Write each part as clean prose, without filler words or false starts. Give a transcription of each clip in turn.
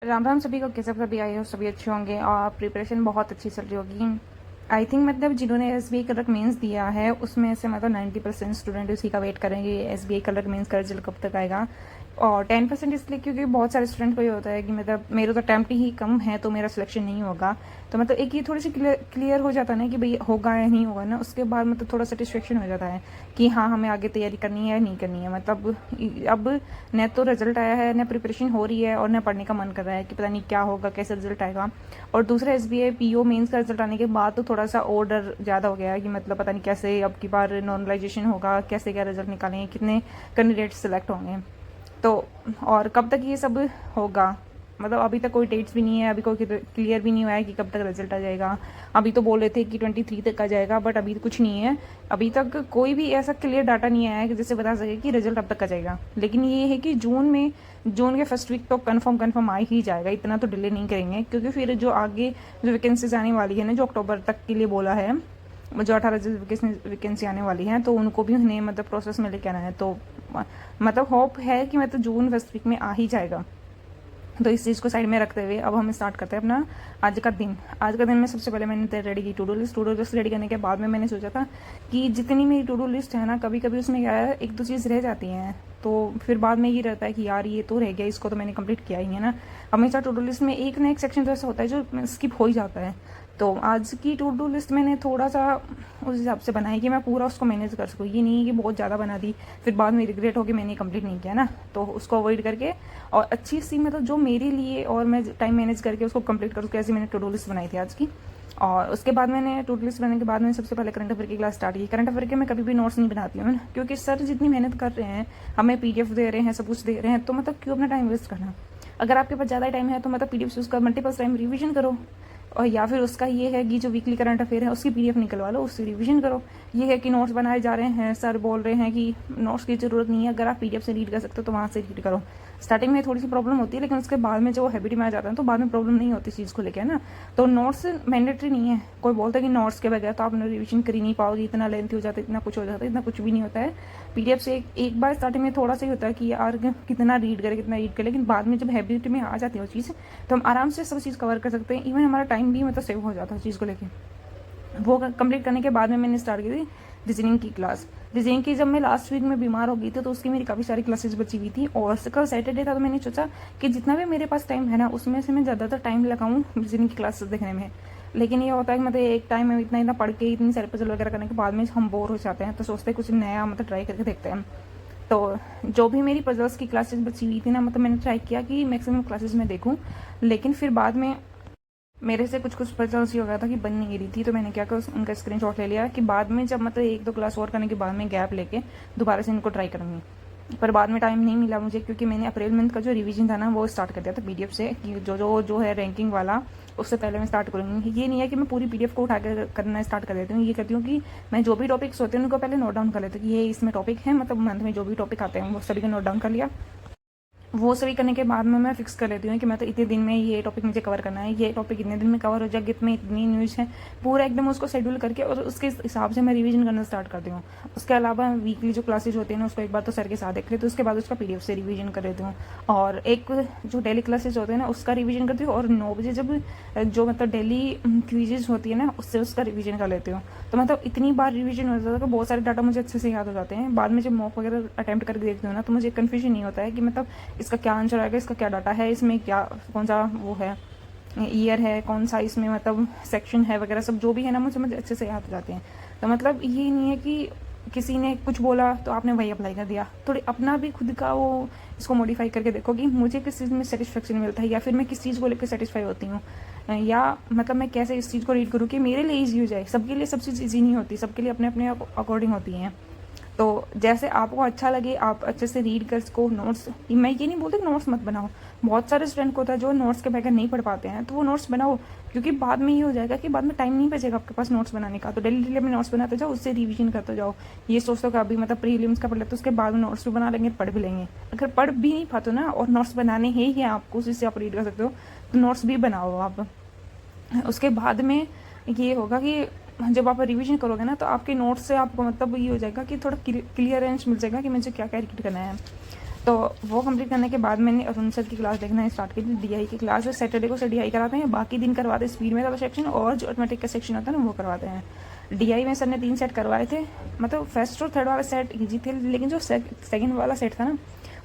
राम राम सभी को, कैसे आप सभी आए हो? सभी अच्छे होंगे और प्रिपरेशन बहुत अच्छी चल रही होगी। आई थिंक मतलब जिन्होंने एसबीआई क्लर्क मेंस दिया है उसमें से मतलब 90% स्टूडेंट उसी का वेट करेंगे एसबीआई क्लर्क मेंस का रिजल्ट कब तक आएगा। और 10% इसलिए क्योंकि बहुत सारे स्टूडेंट को ये होता है कि मतलब मेरे तो अटैम्प्ट ही कम है तो मेरा सिलेक्शन नहीं होगा। तो मतलब एक ये थोड़ी सी क्लियर हो जाता है ना कि भाई होगा या नहीं होगा ना, उसके बाद मतलब थोड़ा सेटिस्फेक्शन हो जाता है कि हाँ हमें आगे तैयारी करनी है या नहीं करनी है। मतलब अब न तो रिजल्ट आया है, न प्रिपरेशन हो रही है और न पढ़ने का मन कर रहा है कि पता नहीं क्या होगा, कैसे रिजल्ट आएगा। और दूसरा एसबीआई पीओ मेंस का रिजल्ट आने के बाद तो थोड़ा सा और डर ज़्यादा हो गया है कि मतलब पता नहीं कैसे अब की बार नॉर्मलाइजेशन होगा, कैसे क्या रिजल्ट निकालेंगे, कितने कैंडिडेट सेलेक्ट होंगे। तो और कब तक ये सब होगा, मतलब अभी तक कोई डेट्स भी नहीं है, अभी कोई क्लियर भी नहीं हुआ है कि कब तक रिजल्ट आ जाएगा। अभी तो बोल रहे थे कि 23 तक आ जाएगा, बट अभी कुछ नहीं है। अभी तक कोई भी ऐसा क्लियर डाटा नहीं आया है कि जिससे बता सके कि रिजल्ट अब तक आ जाएगा। लेकिन ये है कि जून के फर्स्ट वीक तो कन्फर्म आ ही जाएगा, इतना तो डिले नहीं करेंगे क्योंकि फिर जो आगे जो वैकेंसीज आने वाली है ना, जो अक्टूबर तक के लिए बोला है, जो 18 वैकेंसी आने वाली है तो उनको भी उन्हें मतलब प्रोसेस में लेके आना है। तो मतलब होप है कि मतलब जून फर्स्ट वीक में आ ही जाएगा। तो इस चीज़ को साइड में रखते हुए अब हम स्टार्ट करते हैं अपना आज का दिन में सबसे पहले मैंने रेडी की टू डू लिस्ट रेडी करने के बाद में मैंने सोचा था कि जितनी मेरी टू डू लिस्ट है ना, कभी कभी उसमें क्या है एक दो चीज़ रह जाती हैं, तो फिर बाद में ये रहता है कि यार ये तो रह गया, इसको तो मैंने कंप्लीट किया ही है ना। हमेशा टू डू लिस्ट में एक ना एक सेक्शन तो ऐसा होता है जो स्किप हो ही जाता है। तो आज की टू डू लिस्ट मैंने थोड़ा सा उस हिसाब से बनाई कि मैं पूरा उसको मैनेज कर सकूँ। ये नहीं है कि बहुत ज़्यादा बना दी फिर बाद में रिग्रेट हो कि मैंने कंप्लीट नहीं किया ना, तो उसको अवॉइड करके और अच्छी सी मतलब जो मेरे लिए और मैं टाइम मैनेज करके उसको कंप्लीट करूँ, ऐसी मैंने टू डू लिस्ट बनाई थी आज की। और उसके बाद मैंने टू डू लिस्ट बनाने के बाद मैंने सबसे पहले करंट अफेयर की क्लास स्टार्ट की। करंट अफेयर के मैं कभी भी नोट्स नहीं बनाती हूँ क्योंकि सर जितनी मेहनत कर रहे हैं, हमें पीडीएफ दे रहे हैं, सब कुछ दे रहे हैं, तो मतलब क्यों अपना टाइम वेस्ट करना। अगर आपके पास ज़्यादा टाइम है तो मतलब पीडीएफ से उसका मल्टीपल टाइम रिवीजन करो, और या फिर उसका ये है कि जो वीकली करंट अफेयर है उसकी पीडीएफ निकलवा लो, उससे रिवीजन करो। ये है कि नोट्स बनाए जा रहे हैं, सर बोल रहे हैं कि नोट्स की ज़रूरत नहीं है, अगर आप पीडीएफ से रीड कर सकते हो तो वहाँ से रीड करो। स्टार्टिंग में थोड़ी सी प्रॉब्लम होती है लेकिन उसके बाद में जो हैबिट में आ जाता है तो बाद में प्रॉब्लम नहीं होती इस चीज़ को लेकर, है ना। तो नोट्स मैंडेटरी नहीं है। कोई बोलता है कि नोट्स के बगैर तो आप रिविजन कर ही नहीं पाओगे, इतना लेंथी हो जाता है, इतना कुछ हो जाता है, इतना कुछ भी नहीं होता है। पीडीएफ से एक बार स्टार्टिंग में थोड़ा सा ही होता है कि यार कितना रीड करे, लेकिन बाद में जब हैबिट में आ जाती है वो चीज़ तो हम आराम से सब चीज़ कवर कर सकते हैं। इवन हमारा टाइम भी मतलब सेव हो जाता है चीज़ को लेकर। वो कंप्लीट करने के बाद में मैंने स्टार्ट की थी रीजनिंग की क्लास। रीजनिंग की जब मैं लास्ट वीक में बीमार हो गई थी तो उसकी मेरी काफ़ी सारी क्लासेस बची हुई थी, और कल सैटरडे था तो मैंने सोचा कि जितना भी मेरे पास टाइम है ना उसमें से मैं ज़्यादातर टाइम लगाऊँ रीजनिंग की क्लासेस देखने में। लेकिन ये होता है कि मतलब एक टाइम में इतना पढ़ के इतनी सारे पजल वगैरह करने के बाद में हम बोर हो जाते हैं, तो सोचते हैं कुछ नया मतलब ट्राई करके देखते हैं। तो जो भी मेरी पजल्स की क्लासेस बची हुई थी ना, मतलब मैंने ट्राई किया कि मैक्सिमम क्लासेस में देखूं, लेकिन फिर बाद में मेरे से कुछ पजल्स ही हो गया था कि बन नहीं रही थी, तो मैंने क्या किया उनका स्क्रीनशॉट ले लिया कि बाद में जब मतलब एक दो क्लास और करने के बाद में गैप लेके दोबारा से इनको ट्राई करूँगी। पर बाद में टाइम नहीं मिला मुझे क्योंकि मैंने अप्रैल मंथ का जो रिवीजन था ना वो स्टार्ट कर दिया था पीडीएफ से, कि जो है रैंकिंग वाला उससे पहले मैं स्टार्ट करूँगी। ये नहीं है कि मैं पूरी पीडीएफ को उठा कर करना स्टार्ट कर देती हूँ, ये करती हूँ कि मैं जो भी टॉपिक्स होते हैं उनको पहले नोट डाउन कर लेती हूँ कि ये इसमें टॉपिक है, मतलब मंथ में जो भी टॉपिक आते हैं वो सभी को नोट डाउन कर लिया। वो सभी करने के बाद में मैं फिक्स कर लेती हूँ कि मैं तो इतने दिन में ये टॉपिक मुझे कवर करना है, ये टॉपिक इतने दिन में कवर हो जाएगा, इतनी इतनी न्यूज़ है, पूरा एकदम उसको शेड्यूल करके और उसके हिसाब से मैं रिवीजन करना स्टार्ट करती हूँ। उसके अलावा वीकली जो क्लासेज होती हैं ना उसको एक बार तो सर के साथ देख लेती हूँ, उसके बाद उसका पीडीएफ से रिवीजन कर लेती हूँ। और एक जो डेली क्लासेज होते हैं ना उसका रिवीजन करती हूँ, और 9 बजे जब जो मतलब डेली क्विजेज होती है ना उससे उसका रिवीजन कर लेती हूँ। तो मतलब इतनी बार रिवीजन हो जाता है कि बहुत सारे डाटा मुझे अच्छे से याद हो जाते हैं। बाद में जब मॉक वगैरह अटैम्प्ट करके देखती हूँ ना तो मुझे कन्फ्यूजन नहीं होता है कि मतलब इसका क्या आंसर आएगा, इसका क्या डाटा है, इसमें क्या कौन सा वो है ईयर है, कौन सा इसमें मतलब सेक्शन है वगैरह, सब जो भी है ना मुझे अच्छे से याद हो जाते हैं। तो मतलब ये नहीं है कि किसी ने कुछ बोला तो आपने वही अप्लाई कर दिया, थोड़ी अपना भी खुद का वो इसको मॉडिफाई करके देखो कि मुझे किस चीज़ में सेटिस्फेक्शन मिलता है या फिर मैं किस चीज़ को लेकर सेटिस्फाई होती हूँ, या मतलब मैं कैसे इस चीज़ को रीड करूँ कि मेरे लिए ईजी हो जाए। सबके लिए सब चीज़ ईजी नहीं होती, सबके लिए अपने अपने अकॉर्डिंग होती हैं। तो जैसे आपको अच्छा लगे आप अच्छे से रीड कर सको। नोट्स मैं ये नहीं बोलती नोट्स मत बनाओ, बहुत सारे स्टूडेंट को होता है जो नोट्स के बगैर नहीं पढ़ पाते हैं, तो वो नोट्स बनाओ क्योंकि बाद में ये हो जाएगा कि बाद में टाइम नहीं बचेगा आपके पास नोट्स बनाने का। तो डेली डेली अपने नोट्स बनाते जाओ, उससे रिवीजन करते जाओ। ये सोचते हो कि अभी मतलब प्रीलिम्स का पढ़ लेते उसके बाद में नोट्स भी बना लेंगे, पढ़ भी लेंगे। अगर पढ़ भी नहीं पाते ना और नोट्स बनाने ही है आपको, जिससे आप रीड कर सकते हो, तो नोट्स भी बनाओ आप। उसके बाद में ये होगा कि जब आप रिवीजन करोगे ना तो आपके नोट्स से आपको मतलब ये हो जाएगा कि थोड़ा क्लियरेंस मिल जाएगा कि मुझे क्या क्या रीड करना है। तो वो कंप्लीट करने के बाद मैंने अरुण सर की क्लास देखना स्टार्ट की थी, डीआई की क्लास। सैटरडे को सर डीआई कराते हैं, बाकी दिन करवाते हैं स्पीड में वाला सेक्शन और जो ऑटोमेटिक का सेक्शन होता है ना वो करवाते हैं। डीआई में सर ने 3 सेट करवाए थे, मतलब फर्स्ट और थर्ड वाला सेट ईजी थे, लेकिन जो सेकंड वाला सेट था ना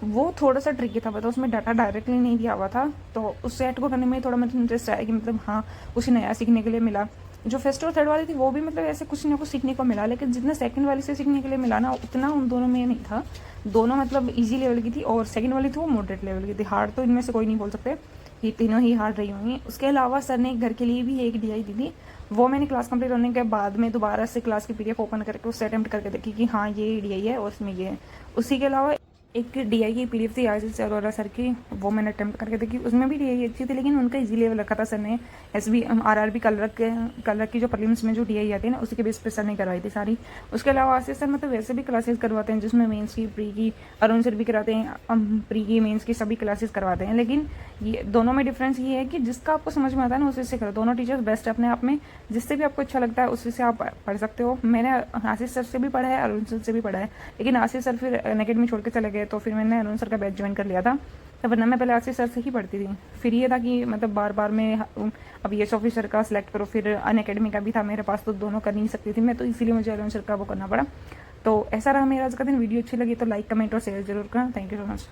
वो थोड़ा सा ट्रिकी था, मतलब उसमें डाटा डायरेक्टली नहीं दिया हुआ था। तो उस सेट को करने में थोड़ा मतलब इंटरेस्ट आया कि मतलब हाँ कुछ नया सीखने के लिए मिला। जो फर्स्ट और थर्ड वाली थी वो भी मतलब ऐसे कुछ ना कुछ सीखने को मिला, लेकिन जितना सेकंड वाली से सीखने के लिए मिला ना उतना उन दोनों में नहीं था। दोनों मतलब इजी लेवल की थी और सेकंड वाली थी वो मॉडरेट लेवल की थी। हार्ड तो इनमें से कोई नहीं बोल सकते, ये तीनों ही हार्ड रही होंगी। उसके अलावा सर ने घर के लिए भी एक डीआई दी थी, वो मैंने क्लास कंप्लीट होने के बाद में दोबारा से क्लास की पीडीएफ ओपन करके उससे अटेम्प्ट करके देखी कि हाँ ये डीआई है और उसमें ये है। उसी के अलावा एक डीआई की पीडीएफ थी आशीष अरोरा सर की, वो मैंने अटेम्प्ट करके देखी, उसमें भी डीआई अच्छी थी, लेकिन उनका इजी लेवल रखा था सर ने। एसबी आरआरबी कलर की जो प्रीलिम्स में जो डीआई आती है ना उसी के बेस पे सर ने करवाई थी सारी। उसके अलावा आशीष सर मतलब वैसे भी क्लासेस करवाते हैं जिसमें मेंस की प्री की, अरुण सर भी कराते हैं, प्री की मेंस की सभी क्लासेस करवाते हैं। लेकिन ये दोनों में डिफरेंस ये है कि जिसका आपको समझ में आता है ना उसी से करो। दोनों टीचर्स बेस्ट है अपने आप में, जिससे भी आपको अच्छा लगता है उसी से आप पढ़ सकते हो। मैंने आशीष सर से भी पढ़ा है, अरुण सर से भी पढ़ा है, लेकिन आशीष सर फिर अकेडमी छोड़ के चले गए तो फिर मैंने अरुण सर का बैच ज्वाइन कर लिया था। तो वरना मैं पहले आशीष सर से ही पढ़ती थी। फिर ये था कि मतलब बार बार मैं अब ये ऑफिसर का सिलेक्ट करो, फिर अन अकेडमी का भी था मेरे पास, तो दोनों कर नहीं सकती थी मैं, तो इसीलिए मुझे अरुण सर का वो करना पड़ा। तो ऐसा रहा मेरा आज का दिन। वीडियो अच्छी लगी तो लाइक कमेंट और शेयर जरूर करना। Thank you so much.